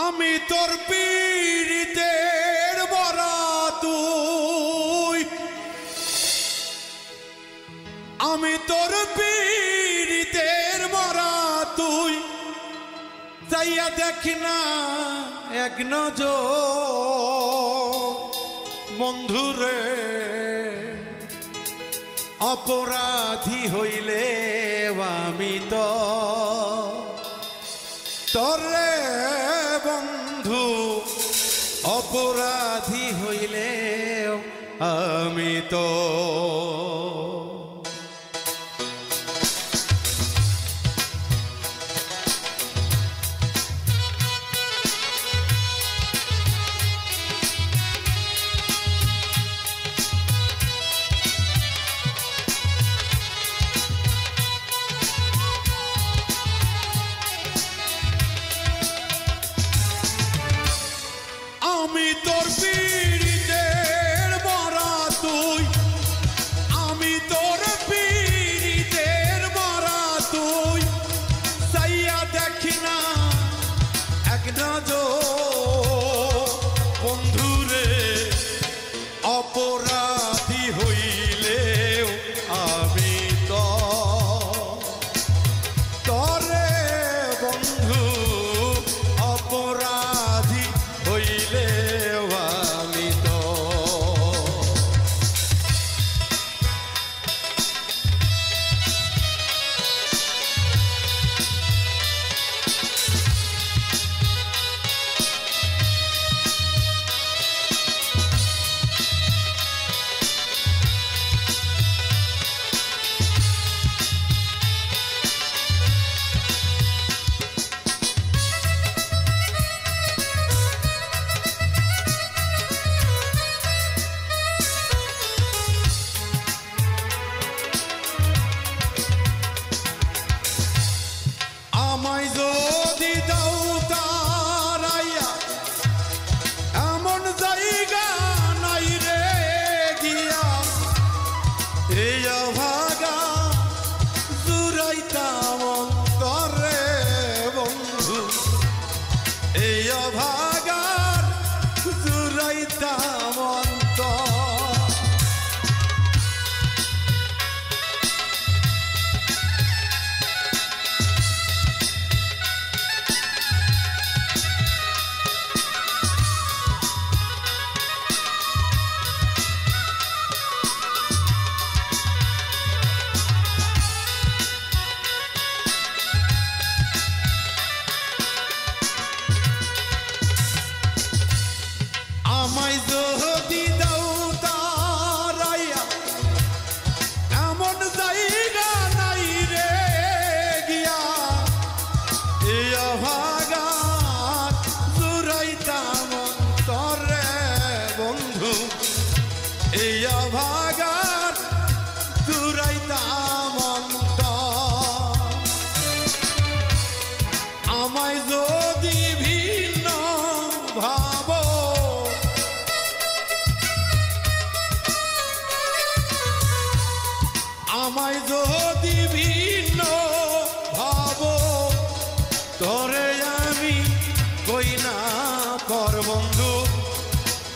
আমি তোর পীড়িতের বরা তুই, আমি তোর পীড়িতের বরা তুই, চাইয়া দেখ না এক নজর বন্ধুরে, অপরাধী হইলে আমি তো তোরে বন্ধু, অপরাধী হইলে আমি তো। আমি তোর পীড়িতের বরা তুই, আমি তোর পীড়িতের বরা তুই, চাইয়া দেখি না এক নজর বন্ধুরে, অপরাধী হইলেও আমি তো তোরে বন্ধু, অপরাধী হইলে আমি তো। আমায় যদি দাও তারাইয়া, এমন জায়গা নাই রে গিয়া, এই অভাগা জুড়াইতাম অন্তরে বন্ধু, এই অভাগার জুড়াইতাম অন্তর। আমায় যদি দাও তারাইয়া, এমন জায়গা নাই রে গিয়া, এই অভাগাত জুড়াইতাম অন্তরে বন্ধু, এই অভাগাত জুড়াইতাম অন্তর। আমায় যদি ভিন্ন ভাব, আমায় যদি ভিন্ন ভাব, তোরে আমি কই না পর বন্ধু,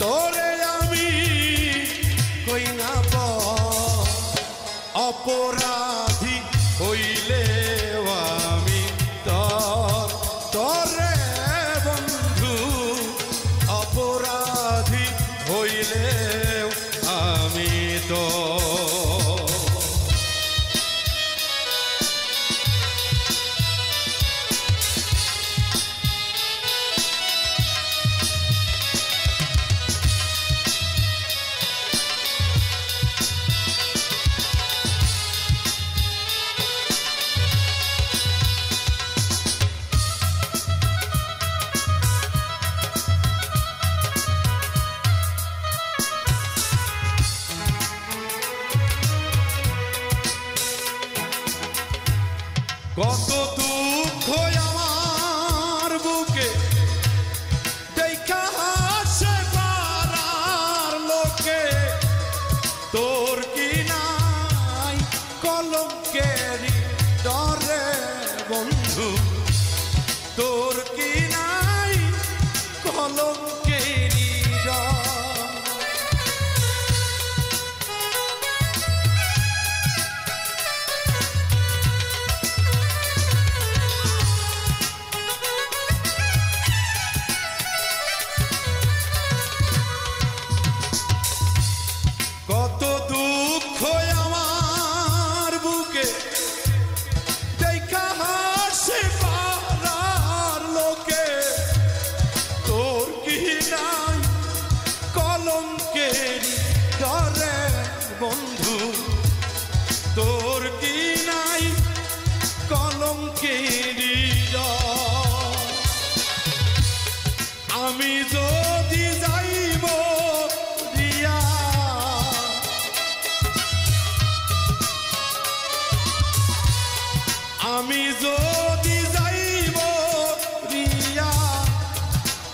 তোরে আমি কই না পর, অপরাধী হইলে আমি তোর, তোরে বন্ধু, অপরাধী হইলে আমি তো।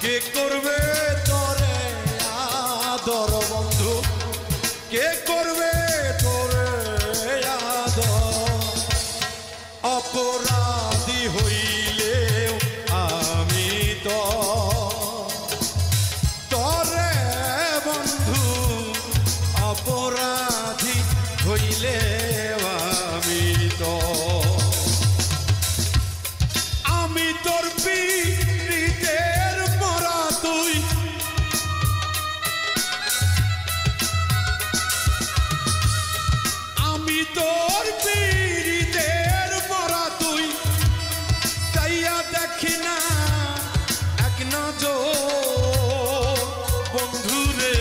কে করবে তোরে আদর বন্ধু, কে করবে তোরে আদর। অপরাধী হইলে আমি তো তোরে বন্ধু, অপরাধী হইলে আমি তো, আমি তোর পীড়িতের মরা তুই, আমি তোর পীড়িতের মরা তুই, তাইয়া দেখি না এক নজর বন্ধুরে।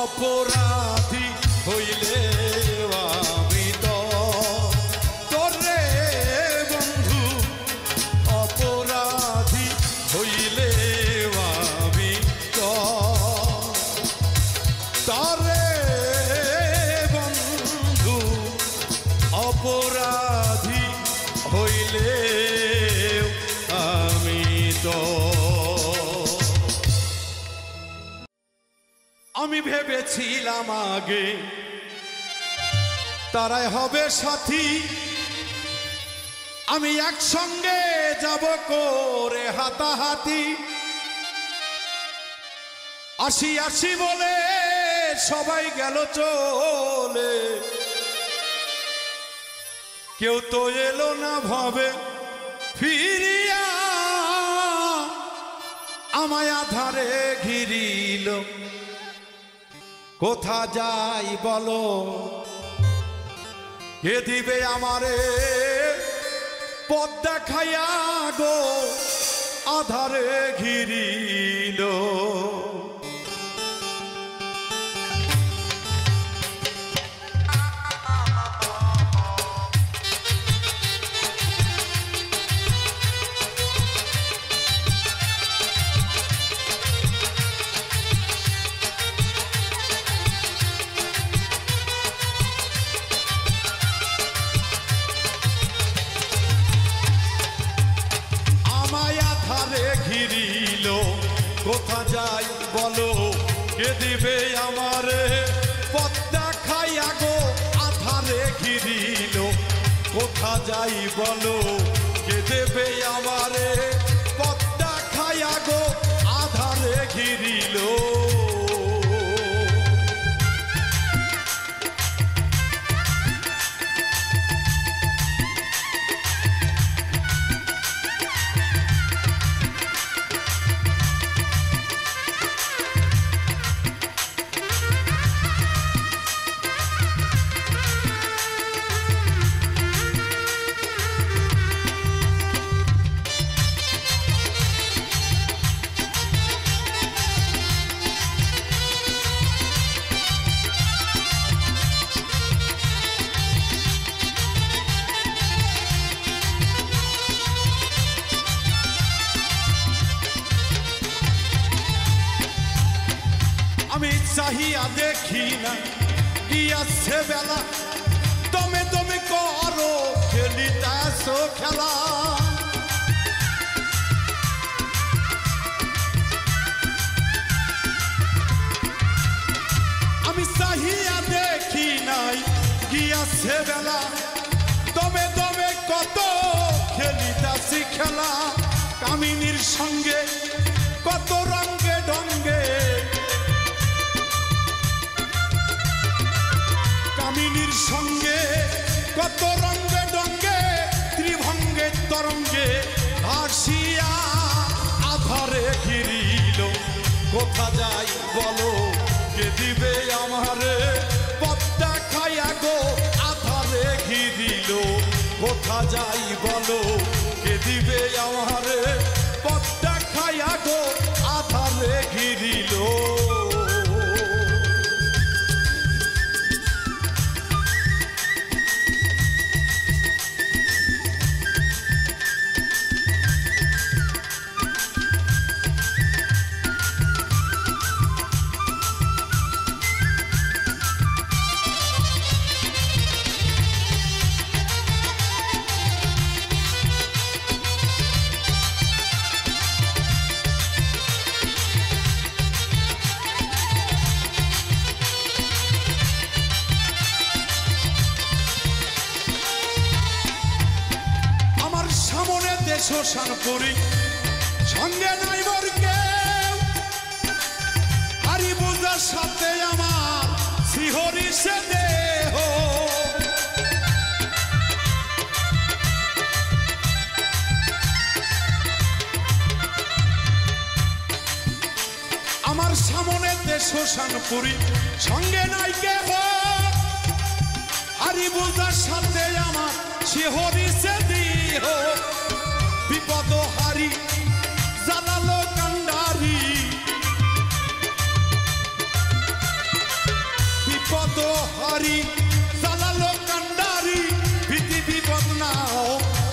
অপরাধী হইলে আমি তো তোরে বন্ধু, অপরাধী হইলে আমি তো তোরে বন্ধু, অপরাধী হইলে আমি তো। আমি ভেবেছিলাম আগে তারাই হবে সাথী, আমি একসঙ্গে যাব করে হাতাহাতি। আসি আসি বলে সবাই গেল চলে, কেউ তো এলো না ভাবে ফিরিয়া, আমায় আধারে ঘিরিল। কোথা যাই বলো, কে দিবে আমারে পথ দেখাইয়া গো, আধারে ঘিরিল। কোথা যাই বলো, কে দিবে আমারে পথ দেখাইয়া গো, আধারে ঘিরিল। কোথা যাই বলো, কে দেবে আমারে পথ দেখাইয়া গো, আধারে ঘিরিল। আমি চাহিয়া দেখি না কি আছে বেলা, দমে দমে করো খেলিতেছ খেলা। আমি চাহিয়া দেখি নাই কি আছে বেলা, দমে দমে কত খেলিতেছ খেলা। কামিনীর সঙ্গে কত রঙ্গে ডঙ্গে, কামিনীর সঙ্গে কত রঙ্গে ডঙ্গে, ত্রিভঙ্গে তরঙ্গে ভাসিয়া আধারে ঘিরিল। কোথা যাই বলো, কে দিবে আমারে পথ দেখাইয়া গো, আধারে ঘিরিল। কোথা যাই বলো, কে দিবে আমারে পথ দেখাইয়া গো, আধারে ঘিরিল। শ্মশানপুরী সঙ্গে নাই মোর কেউ হারি বুঝার সাথে আমার শিহরিছে দেহ আমার সামনেতে শ্মশানপুরী সঙ্গে নাই কেহ হারি বুঝার সাথে আমার শিহরিছে দেহ বিপদ হারি জালালো কান্ডারি বিপদ হারি জালালো কান্ডারি ভীতি বিপদ নাও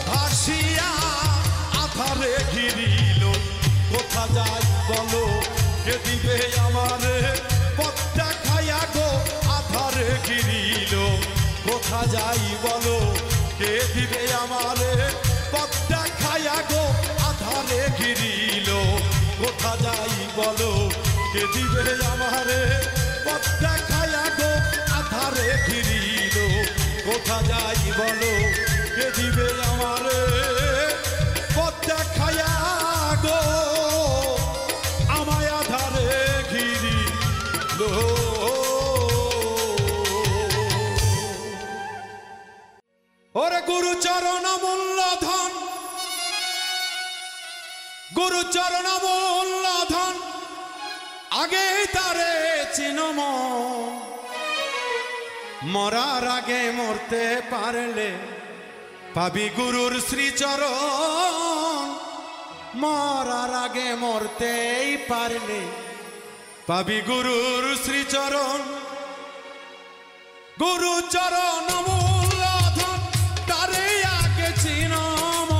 ভাসিয়া আধারে ঘিরিল কোথা যাই বলো কে দিবে আমারে পথটা খাইয়া গো আধারে ঘিরিল কোথা যাই বলো কে দিবে আমারে পথটা খাইয়া গো আধারে ঘিরিল কোথা যাই বলো কে দিবে আমারে পথটা খাইয়া গো আধারে ঘিরিল কোথা যাই বলো কে দিবে আমারে পথটা খাইয়া গো আমায় আধারে ঘিরিল ওরে গুরুচরণ মূল্য ধন গুরুচরণ মূল্য ধন আগে তারে চিনম মরার আগে মরতে পারলে পাবি গুরুর শ্রীচরণ মরার আগে মরতেই পারলে পাবি গুরুর শ্রীচরণ গুরুচরণ মূল্য ধন তারে আগে চিনম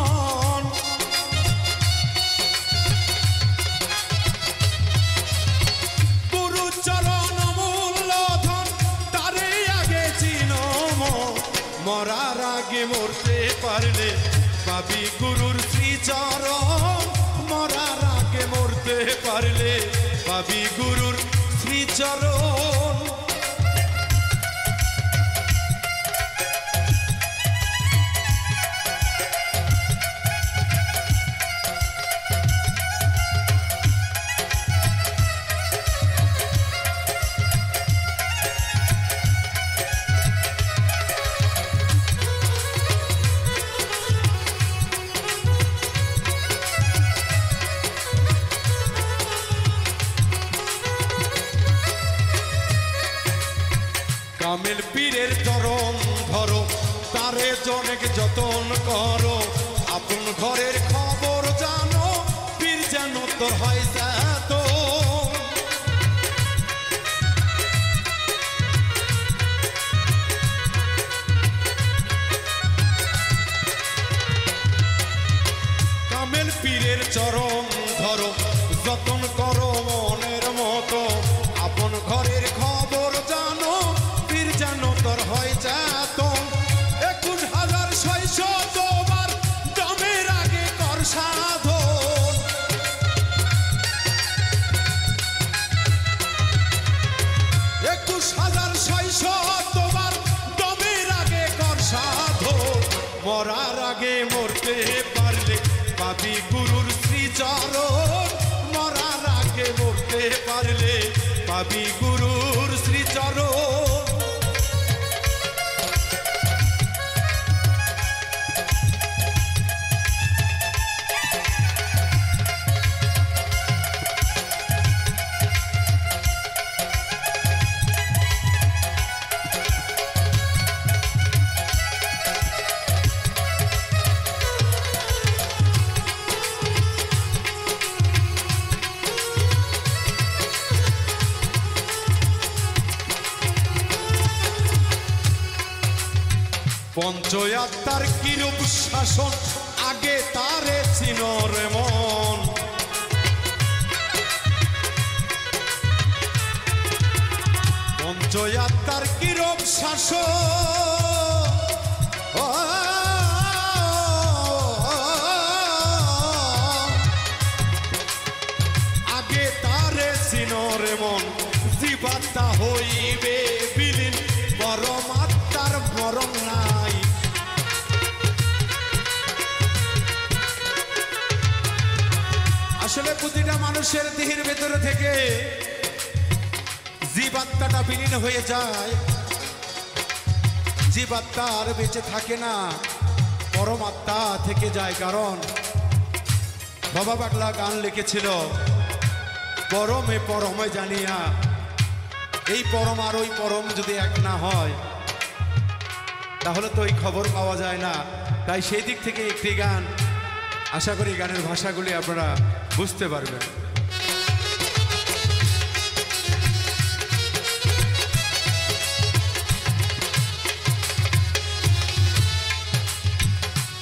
গুরুচরণ মূল্য ধন তারে আগে চিনম মরার আগে মরতে পারলে পাবি গুরুর শ্রীচরণ মরার আগে মরতে পারলে পাবি গুরুর শ্রীচরণ কামেল পীরের চরণ ধরো তারে জনেক যতন করো আপন ঘরের খবর জানো পীর যেন তোর হয় যাত কামেল পীরের চরণ ধরো যতন করো মনের মতো আপন ঘরের খবর জানো যেন তোর হয় যাত 21,600 বার দমের আগে কর সাধন 21,600 বার দমের আগে কর সাধন মরার আগে মরতে পারলে পাবি গুরুর শ্রীচরণ মরার আগে মরতে পারলে পাবি গুরুর শ্রীচরণ পঞ্চয়াত্মার কিরূপ শাসন আগে তারে চিনর মন পঞ্চয়াত্মার কিরূপ শাসন আগে তারে চিনর মন জীবাত্মা হইবে বিলীন পরমাত্মার মরণ নাই আসলে প্রতিটা মানুষের দেহের ভেতরে থেকে জীবাত্মাটা বিলীন হয়ে যায়, জীবাত্মা আর বেঁচে থাকে না, পরমাত্মা থেকে যায়। কারণ বাবা পাগলা গান লিখেছিল, পরমে পরমে জানিয়া, এই পরম আর ওই পরম যদি এক না হয় তাহলে তো ওই খবর পাওয়া যায় না। তাই সেই দিক থেকে একটি গান, আশা করি গানের ভাষাগুলি আপনারা বুঝতে পারবেন।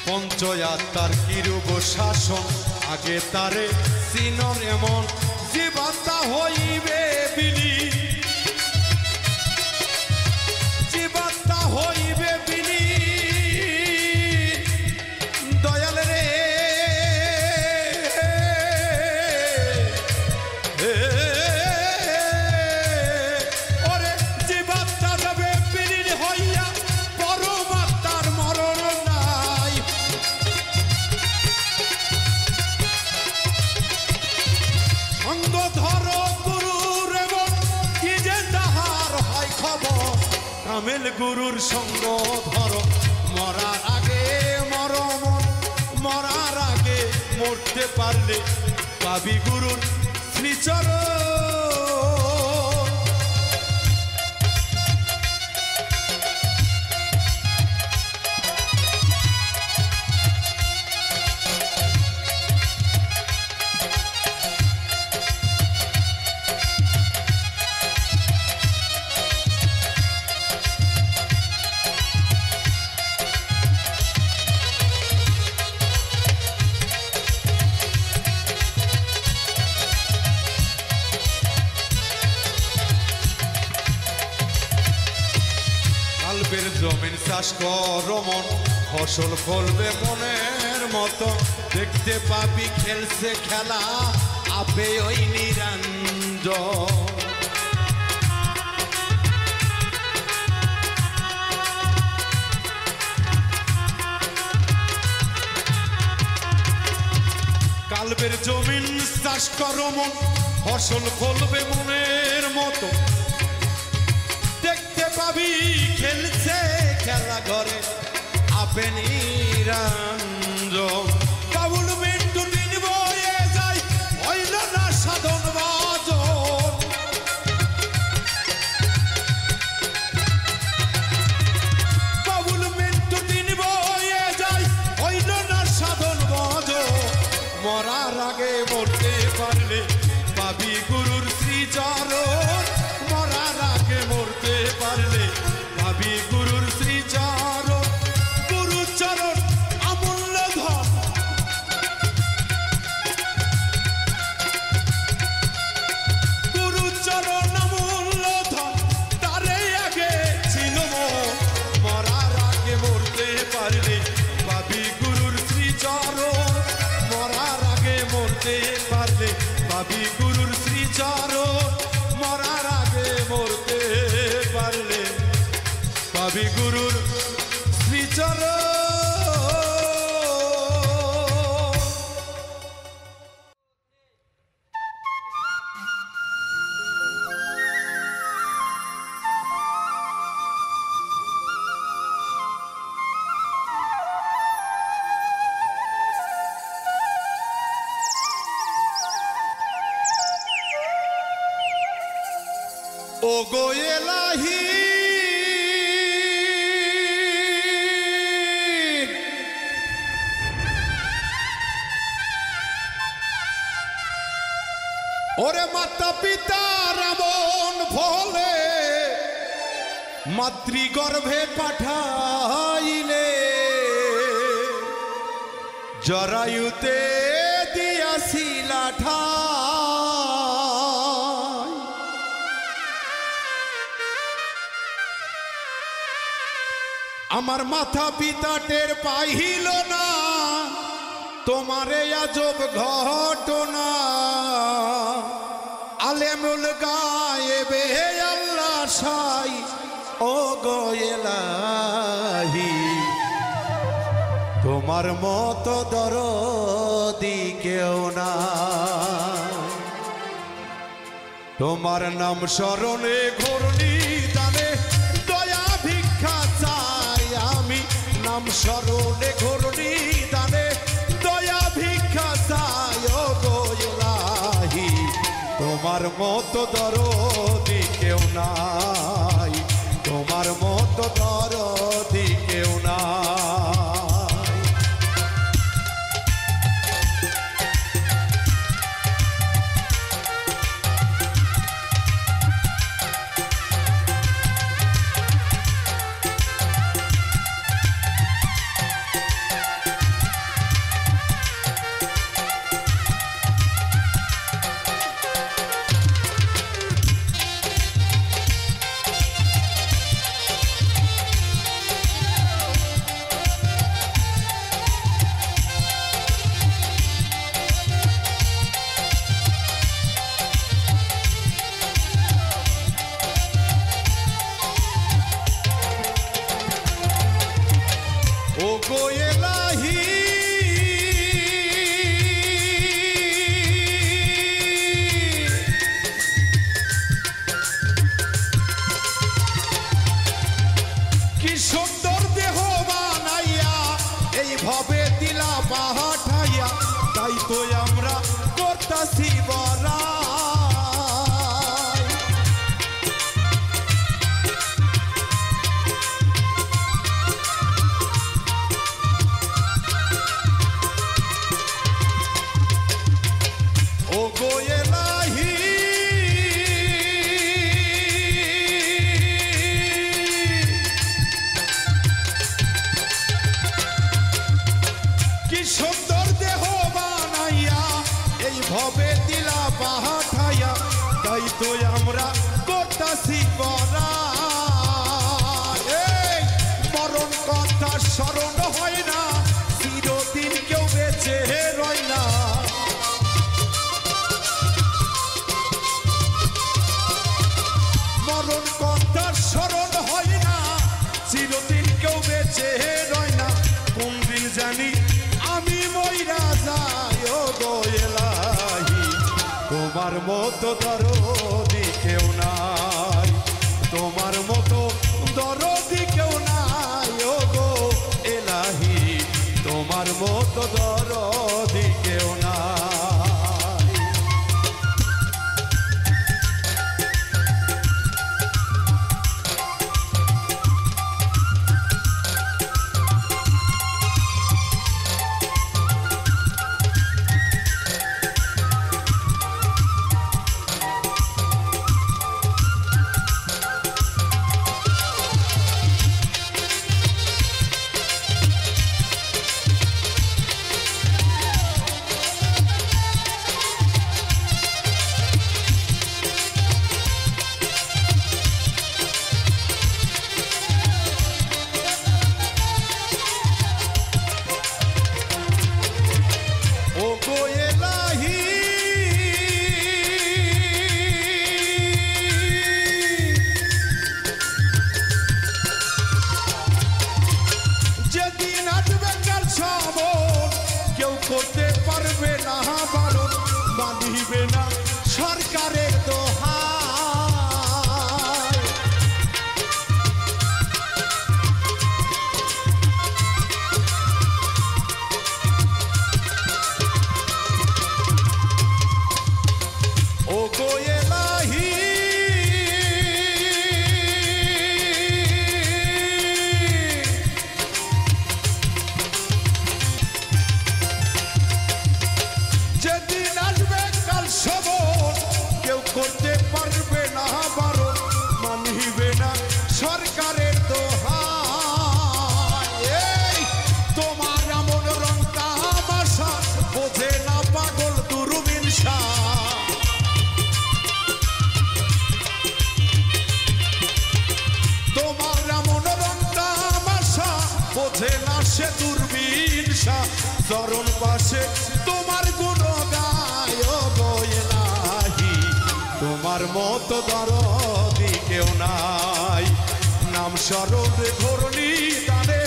পঞ্চয়াত্মার কিরূপ শাসন, আগে তারে চিনন এমন, জীবাত্মা হইবে বিলীন, জীবাত্মা হইবে বিলীন। দয়াল রে ওরে, জীবাত্মা যাবে বিলীন হইয়া, পরমাত্মার মরণ নাই। সঙ্গ ধর গুরুর এবং কি যে তাহার হয় খবর, কামেল গুরুর সঙ্গ ধর, মরার আগে মরম, মরার আগে মরতে পারলে পাবি গুরুর শ্রীচরণ। কাল্পের জমিন চাষ কর মন, ফসল ফলবে মনের মতো, দেখতে পাবি খেলছে খেলা আপে ওই নিরঞ্জন। কাল্পের জমিন চাষ কর মন, ফসল ফলবে মনের মতো, দেখতে পাবি খেলছে খেলা ঘরে আপে নিরঞ্জন। বাবুল মিন্টু দিন বয়ে যায়, হইল না সাধন বাজন। বাবুল মিন্টু দিন বয়ে যায়, হইল না সাধন বাজন। মরার আগে মরতে পারলে পাবি গুরুর শ্রীচরণ, মরার আগে মরতে পারলে পাবি গুরুর শ্রীচরণ। গুরুর চরণ অমূল্য ধন, গুরুর চরণ অমূল্য ধন, তারে আগে ছিল মরার আগে মরতে পারলে পাবি গুরুর শ্রীচরণ, মরার আগে মরতে পারলে পাবি গুরুর শ্রীচরণ, মরার আগে মরতে পারলে পাবি গুরুর শ্রীচরণ। ও গো এলাহি, ওরে মাতা পিতার এমন ফলে মাতৃগর্ভে পাঠাইলে, জরায়ুতে দিয়াছিলা ঠাই। আমার মাথা পিতা টের পাইল না তোমারে আজব ঘটনা, আলেমুল গায়েবে আল্লাহ সাই, ও গো এলাহি তোমার মতো দরদি কেউ না। তোমার নাম স্মরণে ঘূর্ণি দানে দয়া ভিক্ষা চাই আমি নাম স্মরণে ঘূর্ণি দানে দয়া ভিক্ষা চাই ও গো ইলাহি তোমার মতো দরদি কেউ নাই তোমার মতো দরদি কেউ নাই ও গো ইলাহি কি সুন্দর দেহ বানাইয়া এইভাবে দিলা পাঠাইয়া তাই তো আমরা করতাছি বড়াই ও গো ইলাহি কি সুন্দর দেহ বানাইয়া এইভাবে দিলা পাঠাইয়া তাই তো আমরা করতাছি বড়াই এই মরণ কথা স্মরণ হয় না চিরদিন কেউ বেঁচে রয় না মরণ কথা স্মরণ হয় না চিরদিন কেউ বেঁচে রয় না কোন দিন জানি আমি মইরা যাই ও গো ইলাহি তোমার মতো দরদি কেউ নাই তোমার মতো দরদি কেউ নাই ও গো ইলাহি তোমার মতো দরদি কেউ নাই ও গো ইলাহি যেদিন আসবে কাল সবর কেউ করতে পারবে না বারণ বাঁধিবে না সরকারের দোহাই ও গো ইলাহি যেদিন আসবে কাল সবর কেউ করতে পারবে না বারণ মানিবে না সরকারের দোহাই এই তোমার এমন রং তামাশা বোঝে না পাগল দুরুবিন শাহ তোমার এমন রং তামাশা বোঝে না সে দূরবীন শাহ চরণ পাশে তোমার গুণ গায় ও গো ইলাহি তোমার মতো দরদি কেউ নাই নাম স্মরণে ঘূর্ণি দানে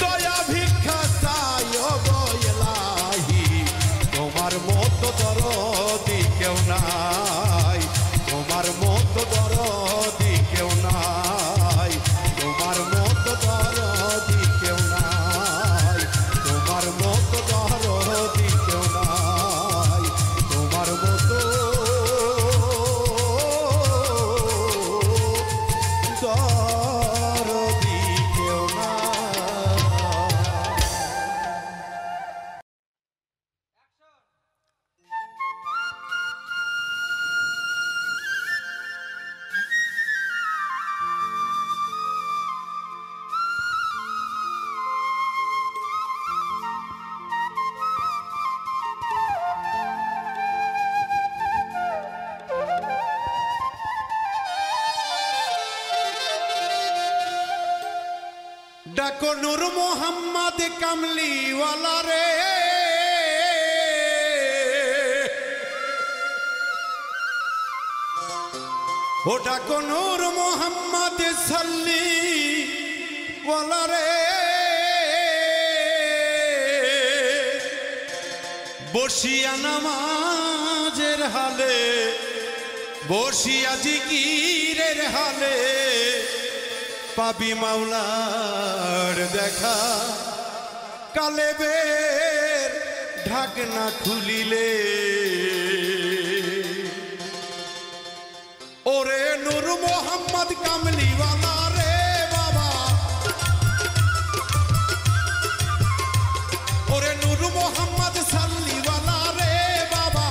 দয়া ভিক্ষা চাই ও গো ইলাহি তোমার মতো দরদি কেউ নাই তোমার ডাকো নূর মোহাম্মদ কামলিওয়ালা রে ও ডাকো নূর মোহাম্মদ সাল্লিওয়ালা রে বসিয়া নামাজের হালে বসিয়া জিকিরের হালে পাবি মাওলার দেখা কালেবের ঢাকনা খুলিলে ওরে নূর মোহাম্মদ কামলিওয়ালা রে বাবা ওরে নূর মোহাম্মদ সাল্লিওয়ালা রে বাবা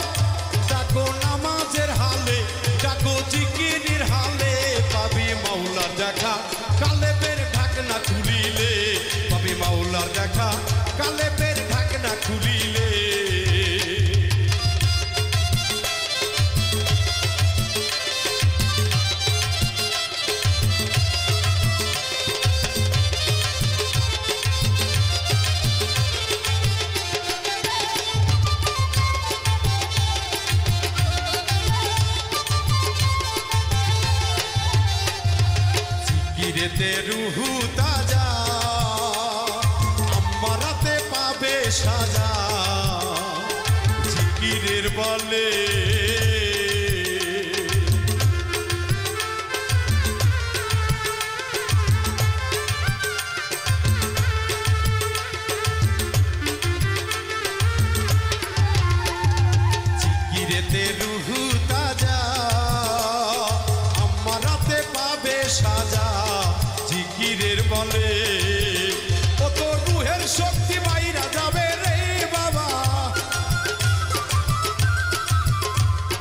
ডাকো নামাজের হালে ডাকো জিকিরের হালে পাবি মাওলার দেখা কালেবের ঢাকনা খুলিলে পাবি মাওলার দেখা কালেবের ঢাকনা খুলিলে জিকিরেতে রুহু তাজা আমারাতে পাবে সাজা জিকিরের বলে জিকিরেতে রুহু তাজা আমারাতে পাবে সাজা জিকিরের বলে ও তো রুহের শক্তি বাইরা যাবে রে বাবা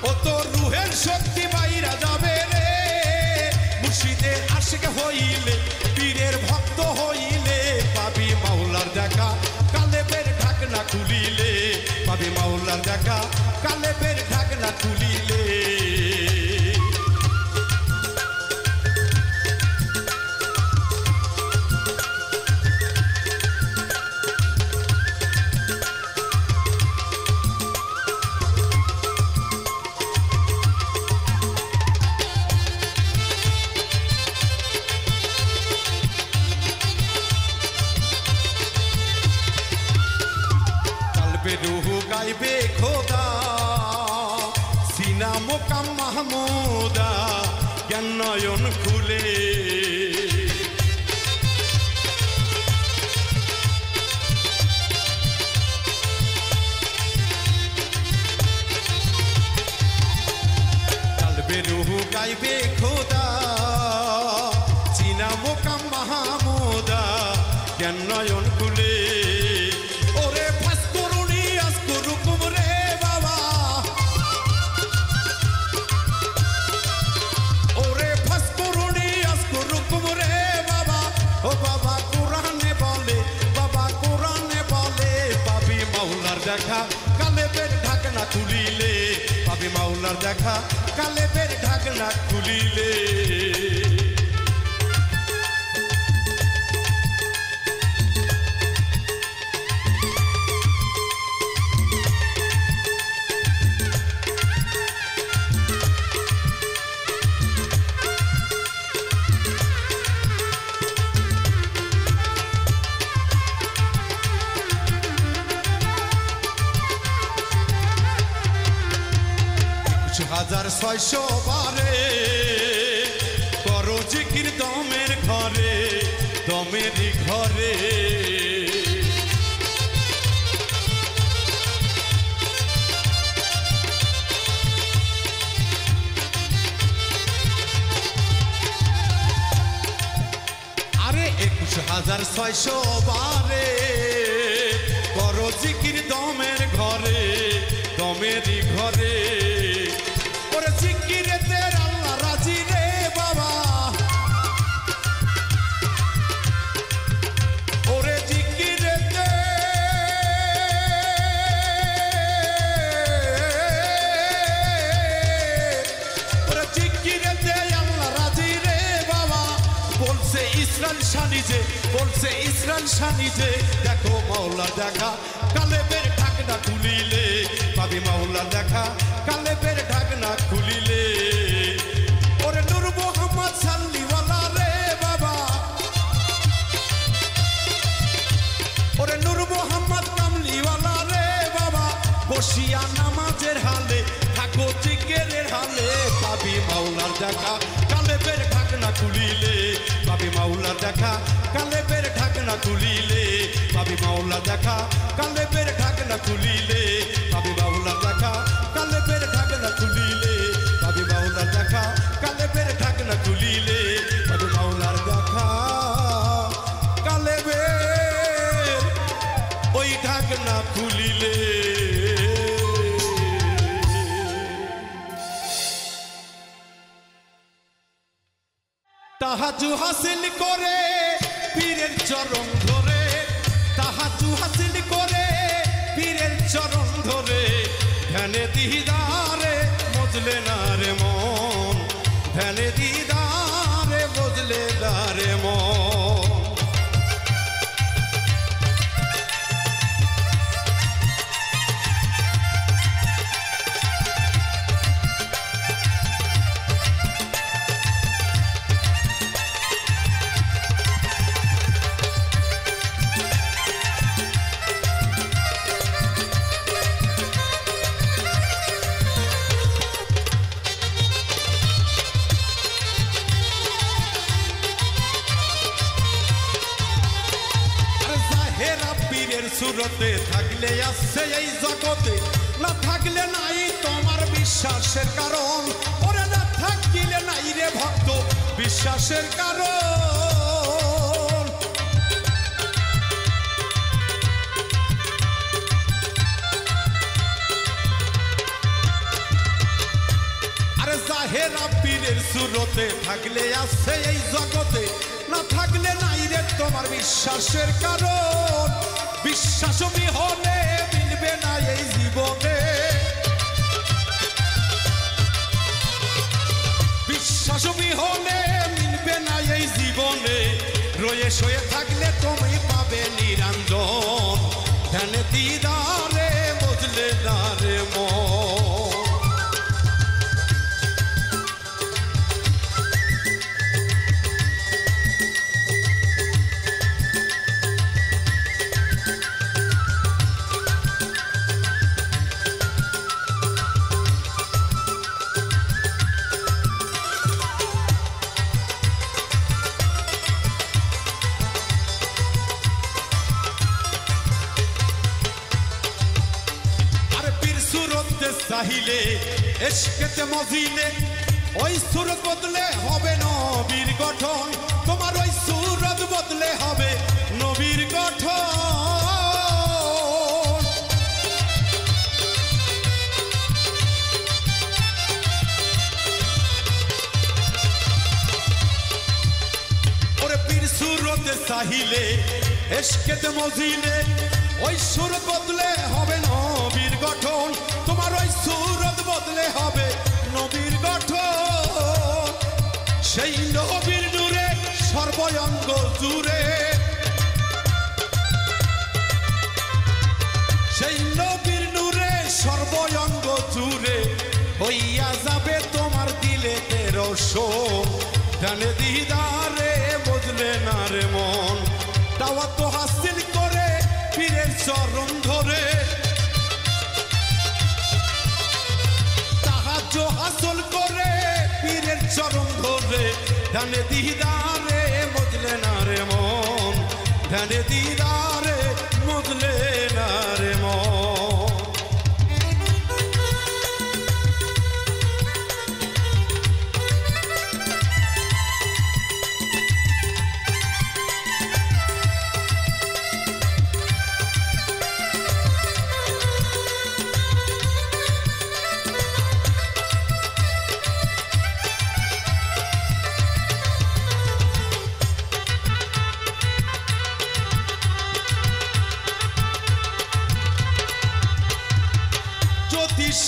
ও তো রুহের শক্তি বাইরা যাবে রে মুর্শিদের আশিক হইলে পীরের ভক্ত হইলে পাবি মাওলার দেখা কালেবের ঢাকনা খুলিলে পাবি মাওলার দেখা কালেবের ঢাকনা খুলিলে রুহু গাইবে খোদা সিনা মোকাম মাহমুদা জ্ঞান নয়ন খুলে কালবে রুহু গাইবে খোদা সিনা মোকাম মাহমুদা জ্ঞান নয়ন খুলে দেখা কালেবের ঢাকনা খুলিলে পাবি মাওলার দেখা কালেবের ঢাকনা খুলিলে হাজার ৬০০ বারে করো জিকির দমের ঘরে দমেরই ঘরে আরে ২১,৬০০ বারে করো জিকির দমের ঘরে দমেরই ঘরে ওরে জিকিরেতে আল্লাহ রাজি রে বাবা ওরে জিকিরেতে ওরে জিকিরেতে আল্লাহ রাজি রে বাবা বলছে ইসরায়েল ইসরান শানি যে বলছে ইসরান শানি যে দেখো মাওলার দেখা কালেবের ঢাকনা খুলিলে পাবি মাওলার দেখা কালেবের ঢাকনা খুলিলে ওরে নূর মোহাম্মদ সাল্লিওয়ালা রে বাবা ওরে নূর মোহাম্মদ কামলিওয়ালা রে বাবা বসিয়া নামাজের হালে থাকো জিকিরের হালে পাবি মাওলার দেখা কালেবের ঢাকনা খুলিলে পাবি মাওলার দেখা কালেবের ঢাকনা খুলিলে পাবি মাওলার দেখা কালেবের ঢাকনা খুলিলে পাবি মাওলার দেখা কালেবের ঢাকনা খুলিলে পাবি মাওলার দেখা কালেবের ঢাকনা খুলিলে পাবি মাওলার দেখা কালেবের ওই ঢাকনা খুলিলে তাহাজু হাসিল করে পীরের চরণ ধরে তাহাজু হাসিল করে পীরের চরণ ধরে ধ্যানে দিদারে মজলে না রে মন ধ্যানে দিদারে মজলে না রে মন সুরতে থাকলে আসছে এই জগতে না থাকলে নাই তোমার বিশ্বাসের কারণ ওরে না থাকিলে নাই রে ভক্ত বিশ্বাসের কারণ আরে জাহেরা পীরের সুরতে থাকলে আসছে এই জগতে না থাকলে নাই রে তোমার বিশ্বাসের কারণ বিশ্বাস বিহনে মিলবে না এই জীবনে বিশ্বাস বিহনে মিলবে না এই জীবনে রয়ে শয়ে থাকলে তুমি পাবে নিরঞ্জন ধ্যানে দিদারে বুঝলে না রে মন চাহিলে এশকেতে মজিলে ওই সুরত বদলে হবে নবীর গঠন তোমার ওই সুরত বদলে হবে নবীর গঠন ওরে পীর সুরতে চাহিলে এশকেতে মজিলে ওই সুরত বদলে হবে নবীর গঠন তোমার ওই সুরত বদলে হবে নবীর গঠন সেই নবীর নূরে সর্বঙ্গ জুড়ে সেই নবীর নূরে সর্বঙ্গ জুড়ে হইয়া যাবে তোমার দিলে রোশন ধ্যানে দিদারে বুঝলে না রে মন তাওয়া তো হাসিল করে পীরের চরণ ধরে তাহাজ্জু হাসিল করে পীরের চরণ ধরে ধ্যানে দিদারে বুঝলে না রে মন ধ্যানে দিদারে বুঝলে না রে মন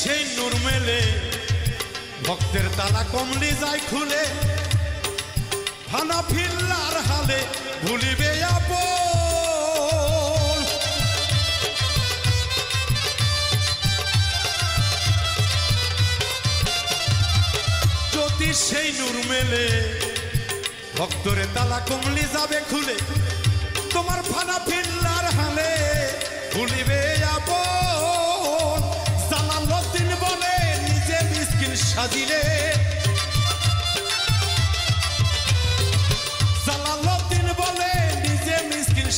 সেই নূর মেলে ভক্তের তালা কমলি যায় খুলে হানাফিল্লার হালে ভুলিবে আপন যদি সেই নূর মেলে ভক্তরে তালা কমলি যাবে খুলে তোমার হানাফিল্লার হালে ভুলিবে আপন জালালউদ্দিন বলে নিজে মিসকিন সাজিলে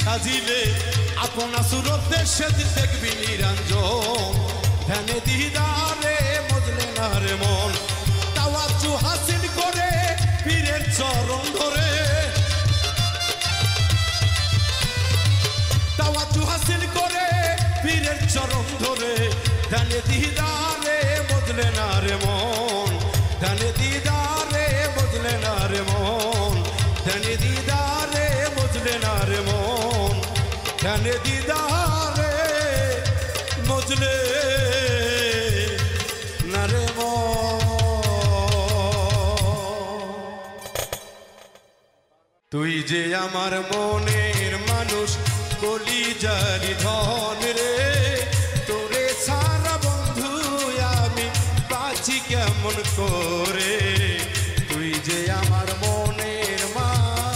সাজিলে আপনা সুরত দেশে দেখবি নিরঞ্জন ধ্যানে দিদারে মজলে না রে মন তাওয়াজ্জু হাসিল করে পীরের চরণ ধরে তাওয়াজ্জু হাসিল করে পীরের চরণ ধরে ধ্যানে দিদারে মজলে না রে মন ধ্যানে দিদারে মজলে না রে মন ধ্যানে দিদারে মজলে না রে মন ধ্যানে দিদারে মজলে না রে তুই যে আমার মনের মানুষ কলিজার ধন রে তোরে সারা বন্ধু আমি বাঁচি কেমন করে তুই যে আমার মনের মানুষ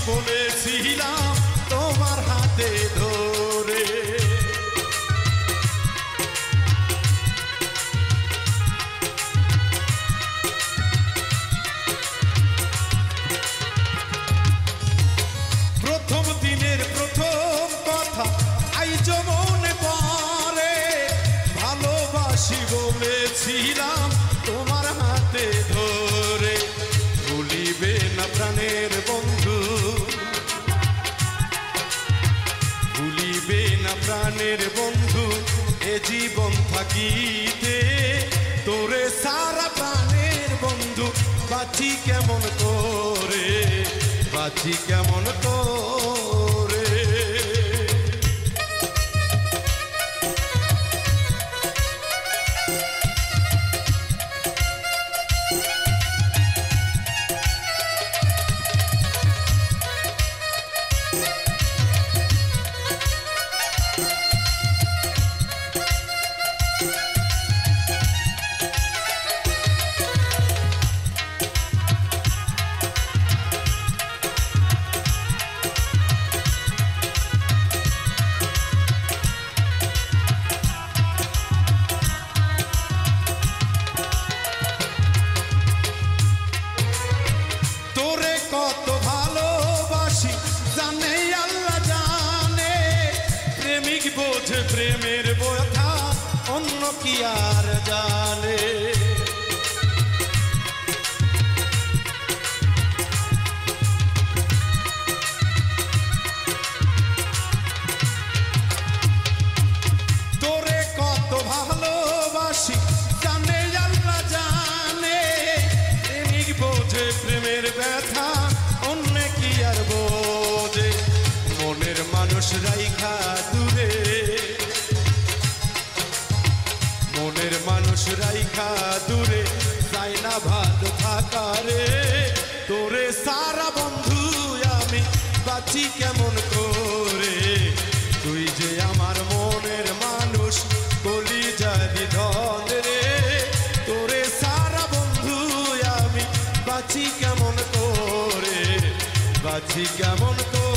বলেছিলাম তোমার হাতে ধরে প্রথম দিনের প্রথম কথা আইজ মনে পড়ে ভালোবাসি বলেছিলাম তোমার হাতে ধরে ভুলিবে না প্রাণের বন্ধু ভুলিবে না প্রাণের বন্ধু এ জীবন থাকিতে তোরে সারা প্রাণের বন্ধু বাঁচি কেমন করে বাঁচি কেমন করে প্রেমের ব্যথা অন্য কি আর জানে তোরে কত ভালোবাসি জানে আল্লাহ জানে প্রেমিক বোঝে প্রেমের ব্যথা অন্য কি আর বোঝে মনের মানুষ রাইখা দূরে মনের মানুষ রাইখা দূরে চাই না ভালো থাকা রে তোরে সারা বন্ধু আমি বাঁচি কেমন করে তুই যে আমার মনের মানুষ কলিজার ধন রে তোরে সারা বন্ধু আমি বাঁচি কেমন করে বাঁচি কেমন করে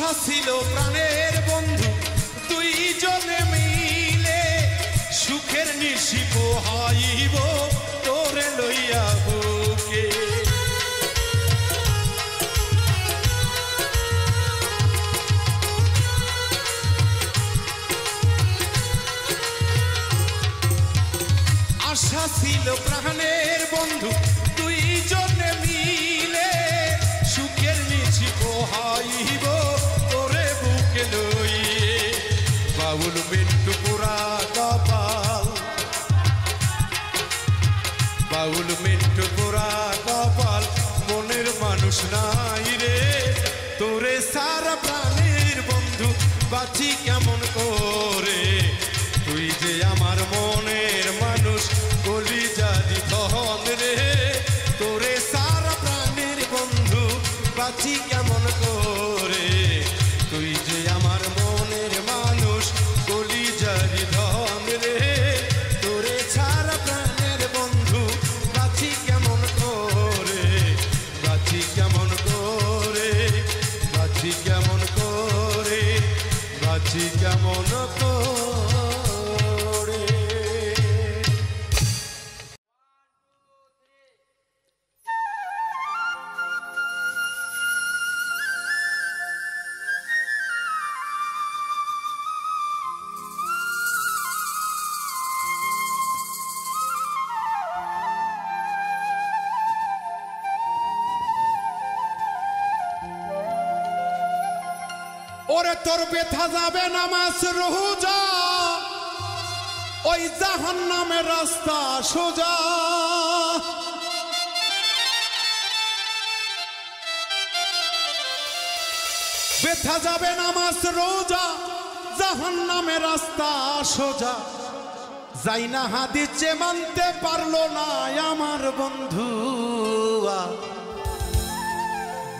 আশা ছিল প্রাণের বন্ধু দুইজনে মিলে সুখের নিশি পোহাইব তোরে লইয়া বুকে আশা ছিল প্রাণের বন্ধু দুইজনে মিলে সুখের নিশি পোহাইব তোরে বুকে লইয়ে বাউল মিন্টু পুরা কপাল বাউল মিন্টু পুরা কপাল মনের মানুষ নাই রে তোরে সারা প্রাণের বন্ধু বাঁচি কেমন করে তুই যে আমার মনের মানুষ কলিজারি ধন রে তোরে সারা প্রাণের বন্ধু বাঁচি কেমন করে তুই যে আমার মনের মানুষ কলিজারি ধন রে তোরে সারা প্রাণের বন্ধু বাঁচি কেমন করে বাঁচি কেমন করে বাঁচি কেমন করে বাঁচি কেমন করে ওরে তোর ব্যথা যাবে নামাজ রোজা ওই জাহান্নামের রাস্তা সোজা ব্যথা যাবে নামাজ রোজা জাহান্নামের রাস্তা সোজা যাই না হাদিসে মানতে পারলো না আমার বন্ধু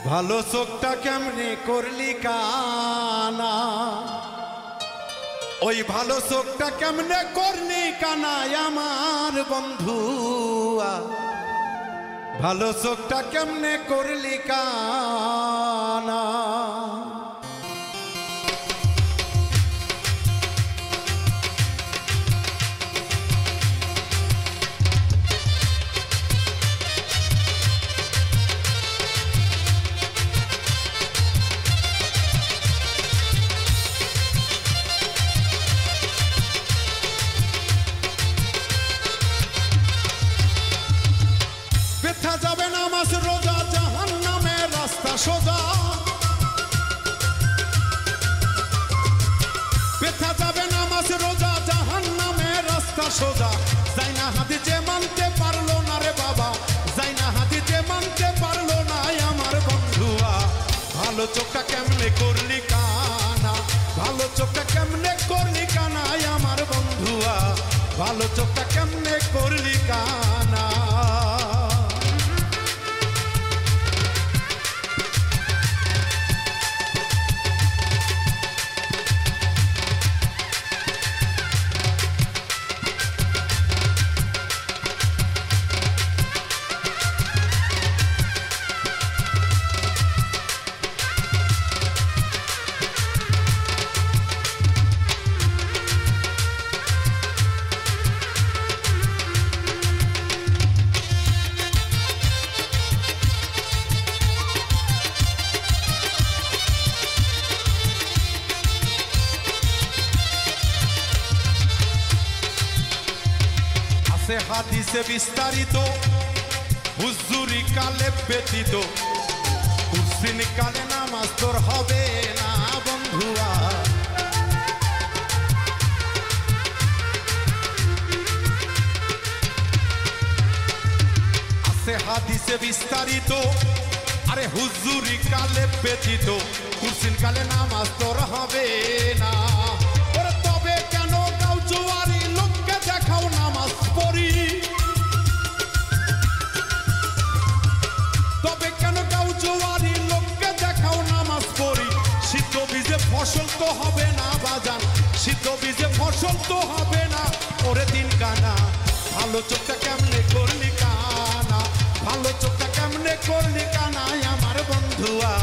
ভালো চোখটা কেমনে করলি কানা ওই ভালো চোখটা কেমনে করলি কানা আমার বন্ধু ভালো চোখটা কেমনে করলি কানা সোজা ব্যথা যাবে নামাজ রোজা জাহান্নামের রাস্তা সোজা যাই না হাদিসে মানতে পারলো না রে বাবা যাই না হাদিসে মানতে পারলো না আমার বন্ধুয়া ভালো চোখটা কেমনে করলি কানা ভালো চোখটা কেমনে করলি কানা আমার বন্ধুয়া ভালো চোখটা কেমনে করলি কানা হাদিসে বিস্তারিত হুজুরি কালে ব্যতীত কুরসিন কালে নামাজ তোর হবে না বন্ধুয়া আছে হাদিসে বিস্তারিত আরে হুজুরি কালে ব্যতীত কুরসিন কালে নামাজ তোর হবে না ওরে তবে কেন গাও জোয়ারি লোককে দেখাও নামাজ পড়ি তবে কেন গাও জোয়ারি লোককে দেখাও নামাজ পড়ি শীত বীজে ফসল তো হবে না বাজান শীত বীজে ফসল তো হবে না ওরে দিন কানা ভালো চোখটা কেমনে করলি কানা ভালো চোখটা কেমনে করলি কানা আমার বন্ধুয়া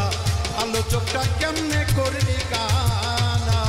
ভালো ভালো চোখটা কেমনে করলি কানা।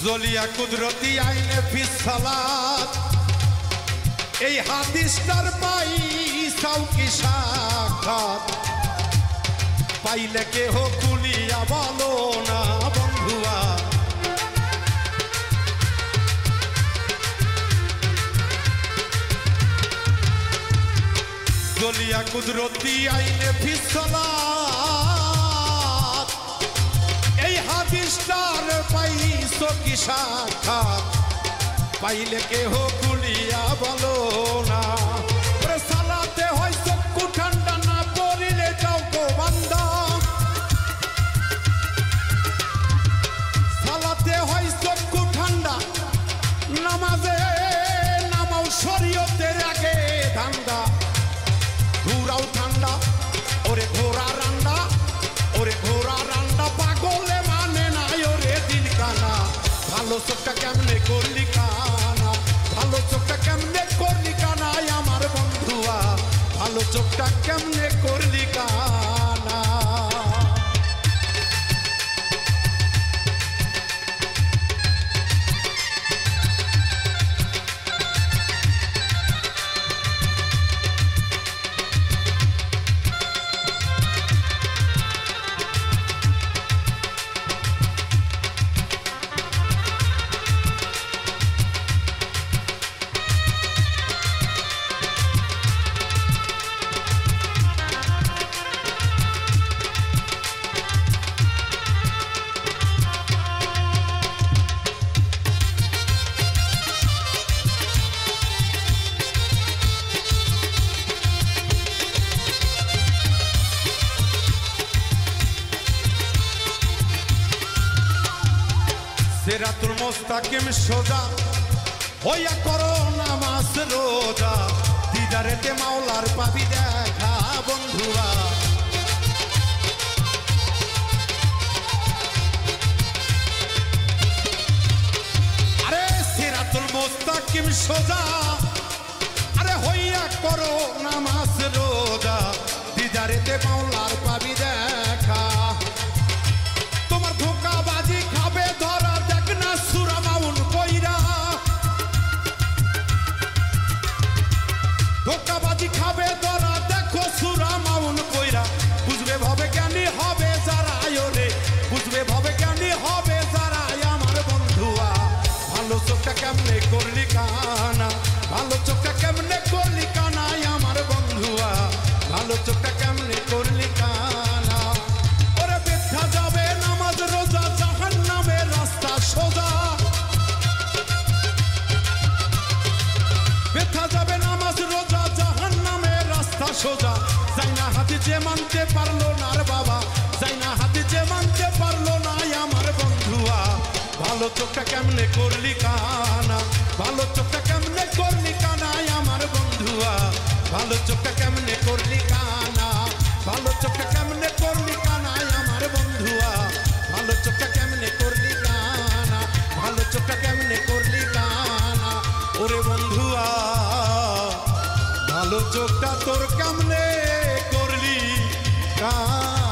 জলিয়া কুদরতি আইনে ফিসালাত এই হাদিসটার পাইছাও কি সাক্ষাৎ পাইলে কেহ খুলিয়া বলো না বন্ধুয়া। জলিয়া কুদরতি আইনে ফিসালাত এই হাদিসটার পাইছো কি সাক্ষাৎ পাইলে কেহ খুলিয়া বলো না। সালাতে হয় চক্ষু ঠান্ডা না পড়িলে যাও গো বান্দা। সালাতে হয় চক্ষু ঠান্ডা নামাজে নামাও শরীয়তের আগে ধান্দা। ঘোরাও ঠান্ডা ওরে ঘোরা রান্না ওরে ঘোরা রান্না পাগলে মানে নাই ওরে দিল কানা। ভালো চোখটা কেমনে করলি কানা ভালো চোখটা কেমনে করলি কানা আমার বন্ধুয়া ভালো চোখটা কেমনে করলি কানা। সিরাতুল মুস্তাকিম সোজা হইয়া করো নামাজ রোজা দিদারেতে মাওলার পাবি দেখা বন্ধুয়া। আরে সিরাতুল মুস্তাকিম সোজা আরে হইয়া করো নামাজ রোজা দিদারেতে মাওলার পাবি দেখা। তোমার ধোঁকাবাজি খাবে ধরা দেখ না সূরা মাউন কইরা। ধোঁকাবাজি খাবে ধরা দেখো সূরা মাউন কইরা। বুঝবে ভাবে জ্ঞানী হবে যারা ওরে বুঝবে ভাবে জ্ঞানী হবে যারা আমার বন্ধুয়া। ভালো চোখটা কেমনে করলি কানা ভালো চোখটা কেমনে করলি কানা আমার বন্ধুয়া ভালো চোখটা কেমনে করলি কানা। ওরে ব্যথা যাবে নামাজ রোজা জাহান্নামের রাস্তা সোজা। ব্যথা যাবে নামাজ রোজা জাহান্নামের রাস্তা সোজা। যাই না হাতে যে মানতে পারলো না রে বাবা যাই না হাতে যে মানতে পারলো না আমার বন্ধুয়া ভালো চোখটা কেমনে করলি কানা ভালো চোখটা কেমনে করলি কানা আমার বন্ধুয়া ভালো চোখটা কেমনে করলি কানা ভালো চোখটা কেমনে করলি কানা আমার বন্ধুয়া ভালো চোখটা কেমনে করলি কানা ভালো চোখটা কেমনে করলি কানা। ওরে বন্ধুয়া ভালো চোখটা তোর কেমনে করলি কানা।